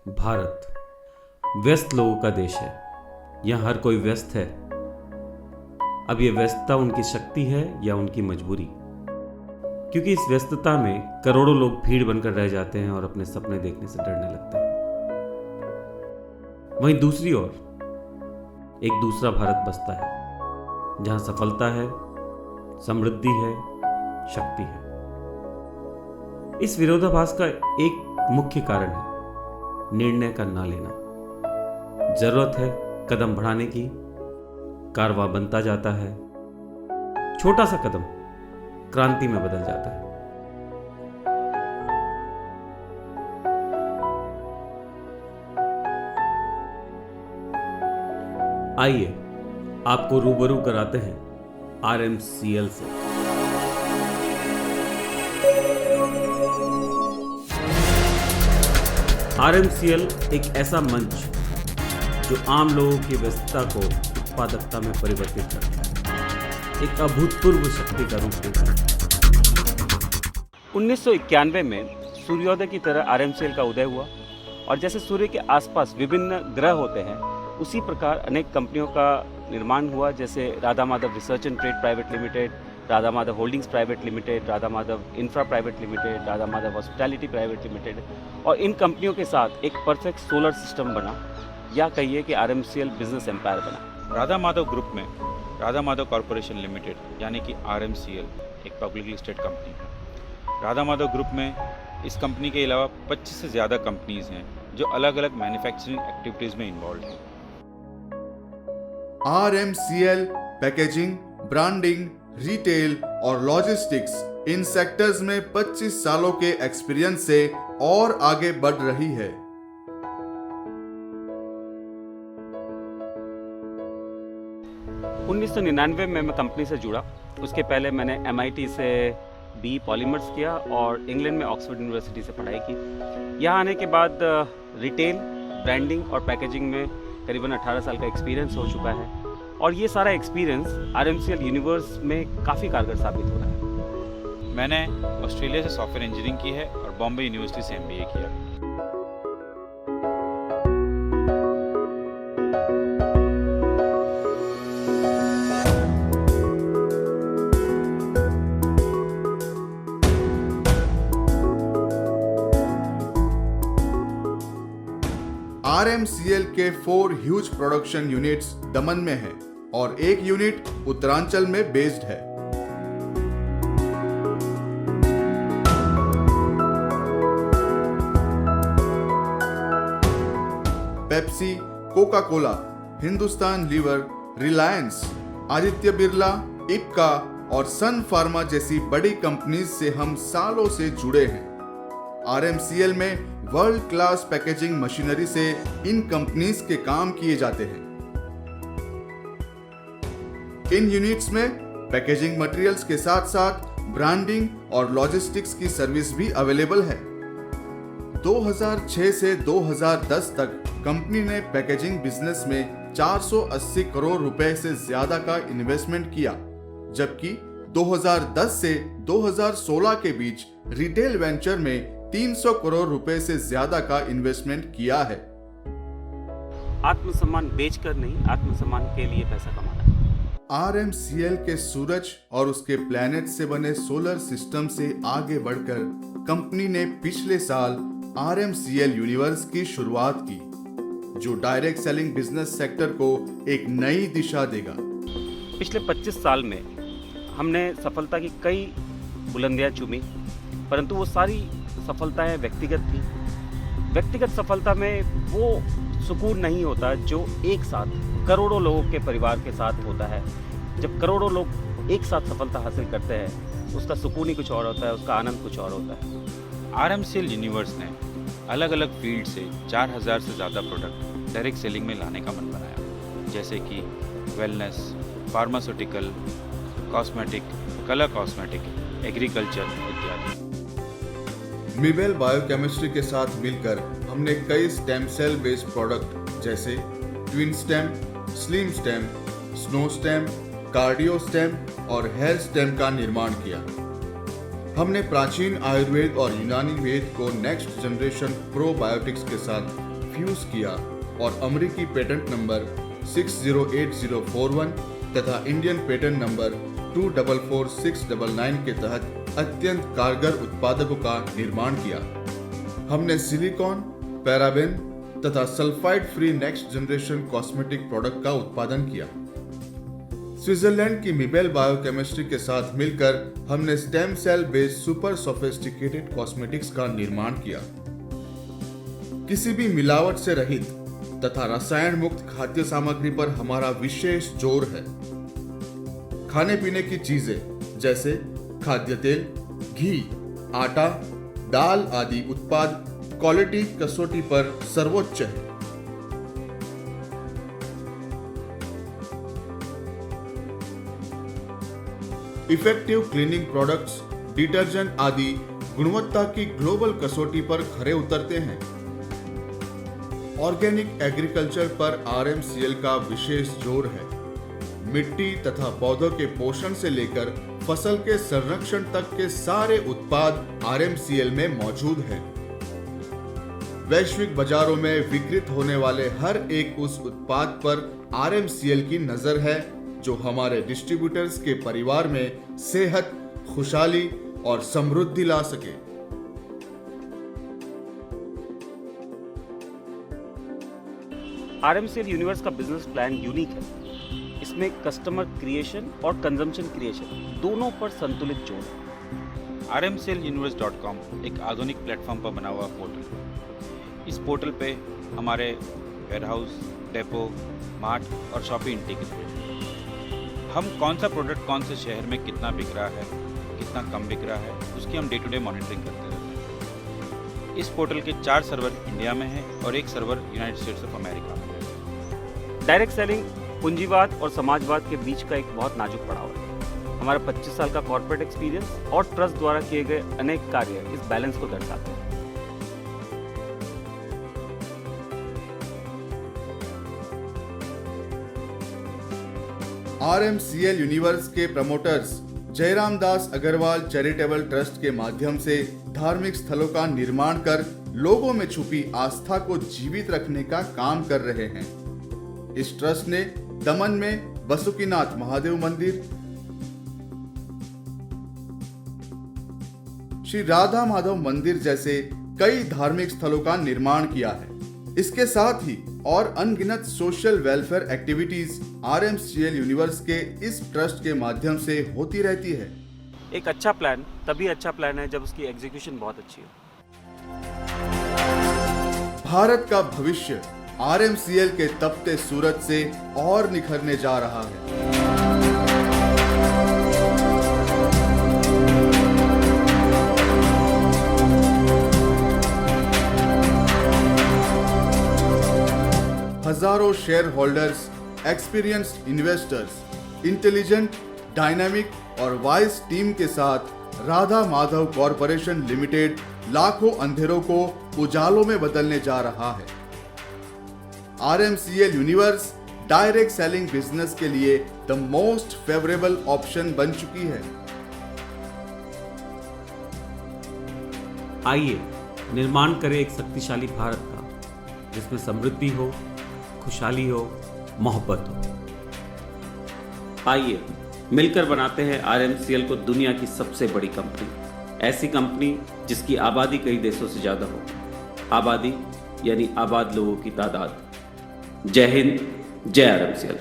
भारत व्यस्त लोगों का देश है। यहाँ हर कोई व्यस्त है। अब ये व्यस्तता उनकी शक्ति है या उनकी मजबूरी? क्योंकि इस व्यस्तता में करोड़ों लोग भीड़ बनकर रह जाते हैं और अपने सपने देखने से डरने लगते हैं। वहीं दूसरी ओर एक दूसरा भारत बसता है, जहां सफलता है, समृद्धि है, शक्ति है। इस विरोधाभास का एक मुख्य कारण है निर्णय का ना लेना। जरूरत है कदम बढ़ाने की, कारवां बनता जाता है। छोटा सा कदम क्रांति में बदल जाता है। आइए आपको रूबरू कराते हैं RMCL से। RMCL एक ऐसा मंच जो आम लोगों की व्यस्तता को उत्पादकता में परिवर्तित करता है, एक अभूतपूर्व शक्ति का रूप देता है। 1991 में सूर्योदय की तरह RMCL का उदय हुआ और जैसे सूर्य के आसपास विभिन्न ग्रह होते हैं, उसी प्रकार अनेक कंपनियों का निर्माण हुआ, जैसे Radha Madhav research and trade private limited, Radha Madhav holdings private limited, Radha Madhav infra private limited, Radha Madhav hospitality private limited. और इन कंपनियों के साथ एक परफेक्ट सोलर सिस्टम बना, या कहिए कि RMCL बिजनेस एम्पायर बना। राधा माधव ग्रुप में राधा माधव कॉरपोरेशन लिमिटेड यानी कि RMCL एक पब्लिकली लिस्टेड कंपनी है। राधा माधव ग्रुप में इस कंपनी के अलावा 25 से ज़्यादा कंपनीज हैं जो अलग अलग मैन्युफैक्चरिंग एक्टिविटीज़ में इन्वॉल्व हैं। RMCL पैकेजिंग, ब्रांडिंग, रिटेल और लॉजिस्टिक्स इन सेक्टर्स में 25 सालों के एक्सपीरियंस से और आगे बढ़ रही है। उन्नीस में मैं कंपनी से जुड़ा। उसके पहले मैंने MIT से BE पॉलीमर्स किया और इंग्लैंड में ऑक्सफोर्ड यूनिवर्सिटी से पढ़ाई की। यहाँ आने के बाद रिटेल, ब्रांडिंग और पैकेजिंग में करीबन 18 साल का एक्सपीरियंस हो चुका है और ये सारा एक्सपीरियंस RMCL यूनिवर्स में काफ़ी कारगर साबित हो रहा है। मैंने ऑस्ट्रेलिया से सॉफ्टवेयर इंजीनियरिंग की है और बॉम्बे यूनिवर्सिटी से MBA किया। RMCL के 4 ह्यूज प्रोडक्शन यूनिट्स दमन में है और एक यूनिट उत्तरांचल में बेस्ड है। Pepsi, Coca Cola, Hindustan Lever, Reliance, Aditya Birla, Ipca और सन फार्मा जैसी बड़ी कंपनीज से हम सालों से जुड़े हैं। RMCL में वर्ल्ड क्लास पैकेजिंग मशीनरी से इन कंपनीज के काम किए जाते हैं। इन यूनिट्स में पैकेजिंग मटेरियल्स के साथ साथ ब्रांडिंग और लॉजिस्टिक्स की सर्विस भी अवेलेबल है। 2006 से 2010 तक कंपनी ने पैकेजिंग बिजनेस में 480 करोड़ रुपए से ज्यादा का इन्वेस्टमेंट किया, जबकि 2010 से 2016 के बीच रिटेल वेंचर में 300 करोड़ रुपए से ज्यादा का इन्वेस्टमेंट किया है। आत्मसम्मान बेचकर नहीं, आत्मसम्मान के लिए पैसा कमाना। RMCL के सूरज और उसके प्लैनेट से बने सोलर सिस्टम से आगे बढ़कर कंपनी ने पिछले साल RMCL यूनिवर्स की शुरुआत की, जो डायरेक्ट सेलिंग बिजनेस सेक्टर को एक नई दिशा देगा। पिछले 25 साल में हमने सफलता की कई बुलंदियां चूमी, परंतु वो सारी सफलताएं व्यक्तिगत थी। व्यक्तिगत सफलता में वो सुकून नहीं होता जो एक साथ करोड़ों लोगों के परिवार के साथ होता है। जब करोड़ों लोग एक साथ सफलता हासिल करते हैं, उसका सुकून ही कुछ और होता है, उसका आनंद कुछ और होता है। RMCL यूनिवर्स ने अलग अलग फील्ड से 4000 से ज़्यादा प्रोडक्ट डायरेक्ट सेलिंग में लाने का मन बनाया, जैसे कि wellness, pharmaceutical, cosmetic, colour cosmetic, agriculture इत्यादि। मिवेल बायोकेमिस्ट्री के साथ मिलकर हमने कई स्टेम सेल बेस्ड प्रोडक्ट जैसे twin stem, slim stem, snow stem, cardio stem और हेयर स्टेम का निर्माण किया। हमने प्राचीन आयुर्वेद और यूनानी वेद को नेक्स्ट जनरेशन प्रोबायोटिक्स के साथ डिफ्यूज किया और अमेरिकी पेटेंट नंबर 608041 तथा इंडियन पेटेंट नंबर 244699 के तहत अत्यंत कारगर उत्पादकों का निर्माण किया। हमने सिलिकॉन, पैराबेन तथा sulphide free next generation cosmetic product का उत्पादन किया। स्विट्जरलैंड की मिबेल बायोकेमिस्ट्री के साथ मिलकर हमने stem cell based super sophisticated cosmetics का निर्माण किया। किसी भी मिलावट से रहित तथा रसायन मुक्त खाद्य सामग्री पर हमारा विशेष जोर है। खाने पीने की चीजें जैसे खाद्य तेल, घी, आटा, दाल आदि उत्पाद क्वालिटी कसौटी पर सर्वोच्च है। इफेक्टिव क्लीनिंग प्रोडक्ट्स, डिटर्जेंट आदि गुणवत्ता की ग्लोबल कसौटी पर खरे उतरते हैं। ऑर्गेनिक एग्रीकल्चर पर RMCL का विशेष जोर है। मिट्टी तथा पौधों के पोषण से लेकर फसल के संरक्षण तक के सारे उत्पाद RMCL में मौजूद हैं। वैश्विक बाजारों में विक्रय होने वाले हर एक उस उत्पाद पर RMCL की नजर है जो हमारे डिस्ट्रीब्यूटर्स के परिवार में सेहत, खुशहाली और समृद्धि ला सके। RMCL यूनिवर्स का बिजनेस प्लान यूनिक है। इसमें कस्टमर क्रिएशन और कंजम्पशन क्रिएशन दोनों पर संतुलित जोर है। rmcluniverse.com एक आधुनिक प्लेटफॉर्म पर बना हुआ पोर्टल है। इस पोर्टल पे हमारे वेयरहाउस, डेपो, मार्ट और शॉपिंग इंटीग्रेटेड है। हम कौन सा प्रोडक्ट कौन से शहर में कितना बिक रहा है, कितना कम बिक रहा है, उसकी हम डे टू डे मॉनिटरिंग करते रहते हैं। इस पोर्टल के 4 सर्वर इंडिया में हैं और 1 server United states of America में है। डायरेक्ट सेलिंग पूंजीवाद और समाजवाद के बीच का एक बहुत नाजुक पड़ाव है। हमारा 25 साल का कॉर्पोरेट एक्सपीरियंस और ट्रस्ट द्वारा किए गए अनेक कार्य इस बैलेंस को दर्शाते हैं। RMCL यूनिवर्स के प्रमोटर्स जयराम दास अग्रवाल चैरिटेबल ट्रस्ट के माध्यम से धार्मिक स्थलों का निर्माण कर लोगों में छुपी आस्था को जीवित रखने का काम कर रहे हैं। इस ट्रस्ट ने दमन में बसुकीनाथ महादेव मंदिर, श्री राधा माधव मंदिर जैसे कई धार्मिक स्थलों का निर्माण किया है। इसके साथ ही और अनगिनत social welfare activities RMCL universe के इस ट्रस्ट के माध्यम से होती रहती है। एक अच्छा प्लान तभी अच्छा प्लान है जब उसकी एग्जीक्यूशन बहुत अच्छी हो। भारत का भविष्य RMCL के तपते सूरज से और निखरने जा रहा है। हजारों share holders, experienced investors, intelligent, dynamic और वाइज टीम के साथ राधा माधव कॉरपोरेशन लिमिटेड लाखों अंधेरों को उजालों में बदलने जा रहा है। RMCL universe direct selling business के लिए द मोस्ट फेवरेबल ऑप्शन बन चुकी है। आइए निर्माण करें एक शक्तिशाली भारत का, जिसमें समृद्धि हो, खुशहाली हो, मोहब्बत हो। आइए मिलकर बनाते हैं RMCL को दुनिया की सबसे बड़ी कंपनी, ऐसी कंपनी जिसकी आबादी कई देशों से ज्यादा हो। आबादी यानी आबाद लोगों की तादाद। जय हिंद, जय RMCL।